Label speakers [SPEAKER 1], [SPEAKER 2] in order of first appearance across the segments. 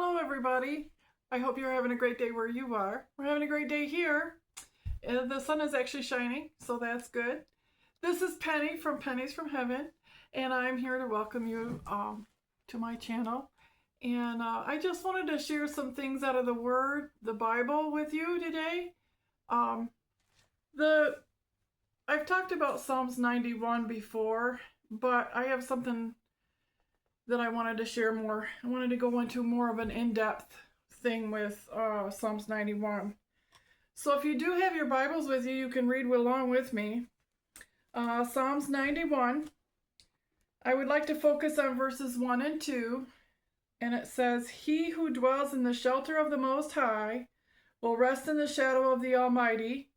[SPEAKER 1] Hello, everybody. I hope you're having a great day where you are. We're having a great day here. The sun is actually shining, so that's good. This is Penny from Pennies from Heaven, and I'm here to welcome you to my channel. And I just wanted to share some things out of the Word, the Bible, with you today. Um, the I've talked about Psalms 91 before, but I have something that I wanted to share more. I wanted to go into more of an in-depth thing with Psalms 91. So if you do have your Bibles with you, you can read along with me. Psalms 91. I would like to focus on verses 1 and 2. And it says, "He who dwells in the shelter of the Most High will rest in the shadow of the Almighty.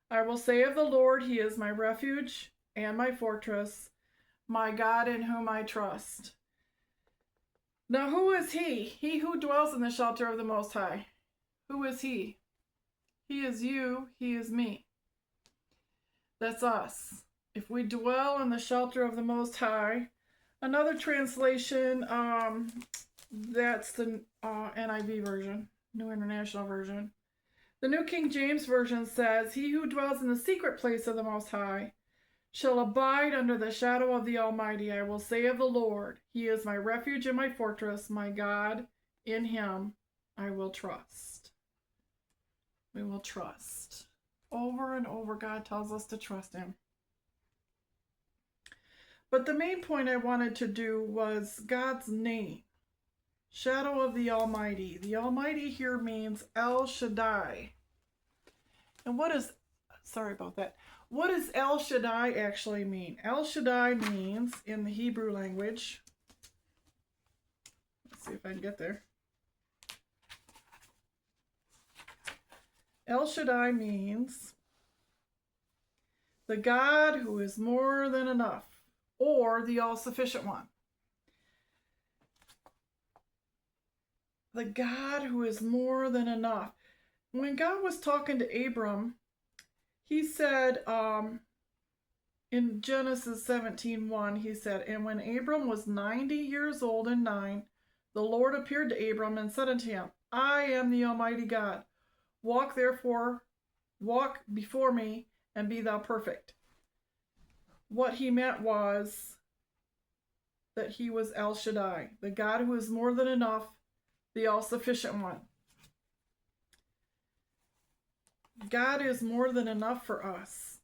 [SPEAKER 1] I will say of the Lord, He is my refuge and my fortress, my God in whom I trust." Now, who is he? He who dwells in the shelter of the Most High. Who is he? He is you. He is me. That's us. If we dwell in the shelter of the Most High. Another translation, that's the NIV version, New International Version. The New King James Version says, "He who dwells in the secret place of the Most High shall abide under the shadow of the Almighty. I will say of the Lord, He is my refuge and my fortress, my God, in Him I will trust." We will trust. Over and over, God tells us to trust Him. But the main point I wanted to do was God's name. Shadow of the Almighty. The Almighty here means El Shaddai. And sorry about that. What does El Shaddai actually mean? El Shaddai means, in the Hebrew language, let's see if I can get there. El Shaddai means the God who is more than enough, or the all-sufficient one. The God who is more than enough. When God was talking to Abram, He said, in Genesis 17:1, He said, "And when Abram was 90 years old and 9, the Lord appeared to Abram and said unto him, I am the Almighty God. Walk before me, and be thou perfect." What He meant was that He was El Shaddai, the God who is more than enough, the all-sufficient one. God is more than enough for us.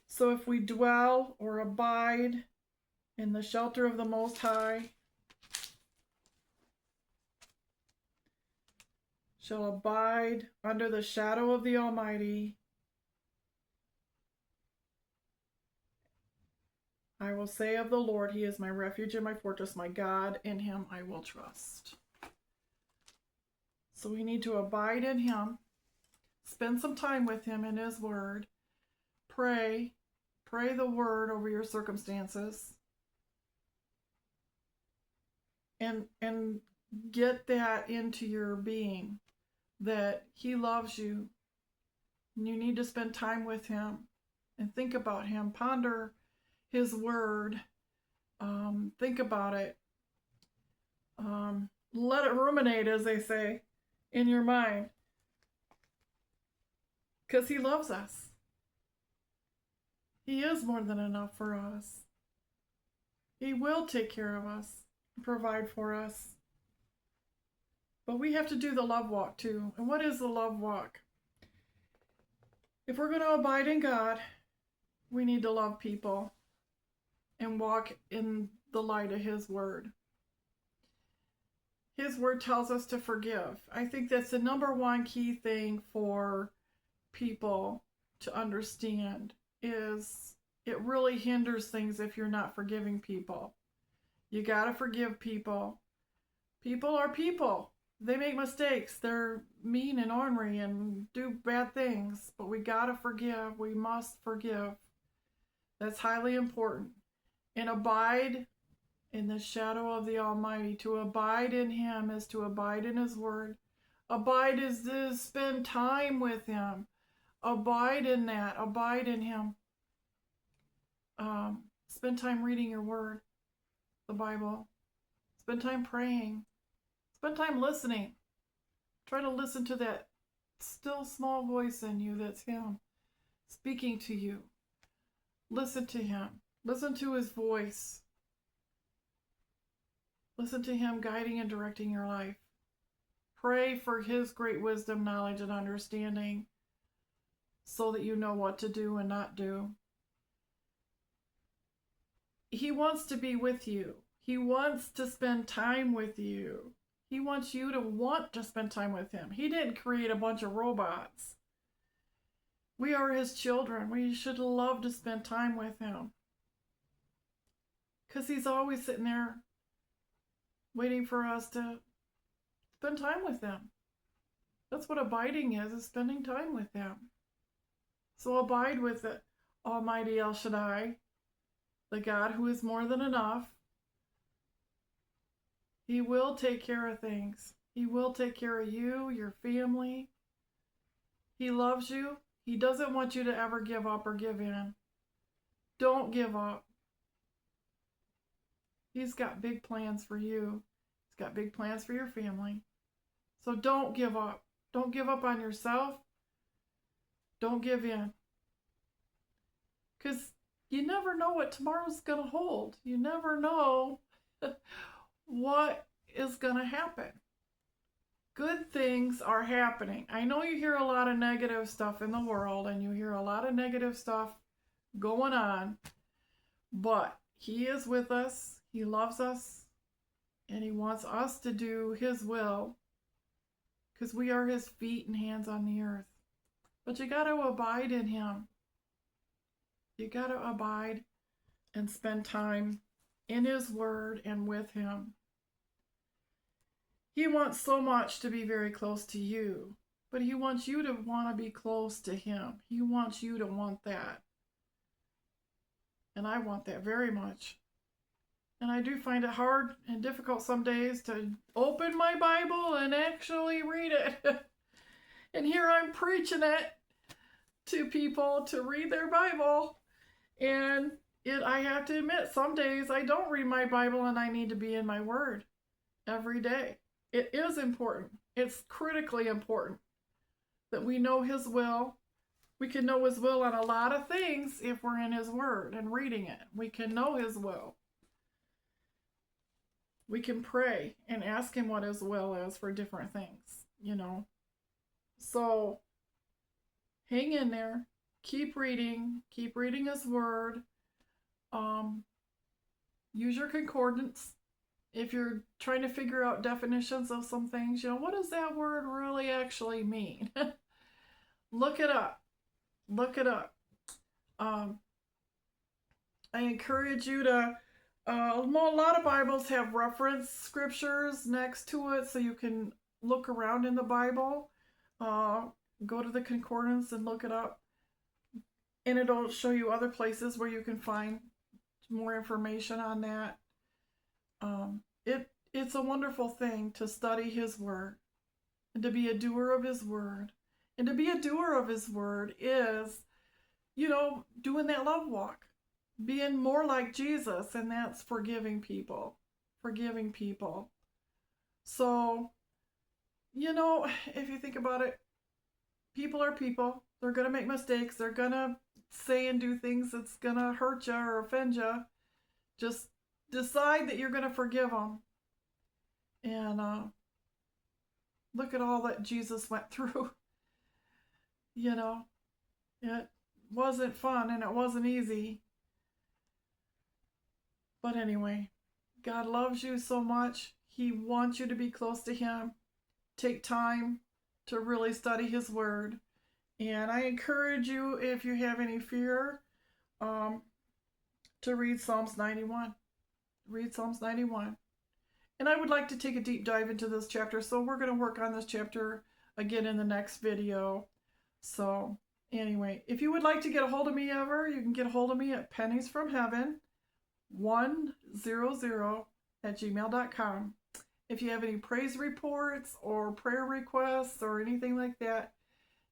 [SPEAKER 1] So if we dwell or abide in the shelter of the Most High, shall abide under the shadow of the Almighty, I will say of the Lord, He is my refuge and my fortress, my God, in Him I will trust. So we need to abide in Him, spend some time with Him in His Word, pray the Word over your circumstances, and get that into your being, that He loves you, and you need to spend time with Him and think about Him, ponder His Word, think about it, let it ruminate, as they say, in your mind, because He loves us. He is more than enough for us. He will take care of us, provide for us. But we have to do the love walk too. And what is the love walk? If we're going to abide in God, we need to love people and walk in the light of His Word. His Word tells us to forgive. I think that's the number one key thing for people to understand, is it really hinders things if you're not forgiving people. You got to forgive people. People are people. They make mistakes. They're mean and ornery and do bad things. But we got to forgive. We must forgive. That's highly important. And abide in the shadow of the Almighty. To abide in Him is to abide in His Word. Abide is to spend time with Him. Abide in that. Abide in Him. Spend time reading your Word. the Bible. Spend time praying. Spend time listening. Try to listen to that still small voice in you that's Him speaking to you. Listen to Him. Listen to His voice. Listen to Him guiding and directing your life. Pray for His great wisdom, knowledge, and understanding so that you know what to do and not do. He wants to be with you. He wants to spend time with you. He wants you to want to spend time with Him. He didn't create a bunch of robots. We are His children. We should love to spend time with Him. Because He's always sitting there waiting for us to spend time with Him. That's what abiding is spending time with Him. So abide with the Almighty El Shaddai, the God who is more than enough. He will take care of things. He will take care of you, your family. He loves you. He doesn't want you to ever give up or give in. Don't give up. He's got big plans for you. He's got big plans for your family. So don't give up. Don't give up on yourself. Don't give in. Because you never know what tomorrow's going to hold. You never know what is going to happen. Good things are happening. I know you hear a lot of negative stuff in the world and you hear a lot of negative stuff going on, but He is with us. He loves us and He wants us to do His will because we are His feet and hands on the earth. But you got to abide in Him. You got to abide and spend time in His Word and with Him. He wants so much to be very close to you, but He wants you to want to be close to Him. He wants you to want that. And I want that very much. And I do find it hard and difficult some days to open my Bible and actually read it. And here I'm preaching it to people to read their Bible. And I have to admit, some days I don't read my Bible and I need to be in my Word every day. It is important. It's critically important that we know His will. We can know His will on a lot of things if we're in His Word and reading it. We can know His will. We can pray and ask Him what His will is for different things, So hang in there. Keep reading His Word. Use your concordance. If you're trying to figure out definitions of some things, what does that word really actually mean? Look it up. Look it up. I encourage you to, a lot of Bibles have reference scriptures next to it so you can look around in the Bible. Go to the concordance and look it up. And it'll show you other places where you can find more information on that. It's a wonderful thing to study His Word and to be a doer of His Word. And to be a doer of His Word is, doing that love walk, being more like Jesus, and that's forgiving people. So, if you think about it, people are people. They're going to make mistakes. They're going to say and do things that's going to hurt you or offend you. Just decide that you're going to forgive them. And look at all that Jesus went through. It wasn't fun and it wasn't easy. But anyway, God loves you so much. He wants you to be close to Him. Take time to really study His Word. And I encourage you, if you have any fear, to read Psalms 91. Read Psalms 91. And I would like to take a deep dive into this chapter, so we're going to work on this chapter again in the next video. So anyway, if you would like to get a hold of me ever, you can get a hold of me at penniesfromheaven100@gmail.com. If you have any praise reports or prayer requests or anything like that,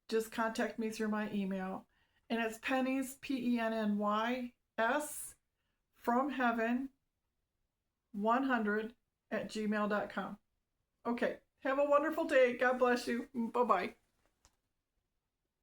[SPEAKER 1] just contact me through my email. And it's pennies, PENNYS, from heaven 100 at gmail.com. Okay, have a wonderful day. God bless you. Bye-bye.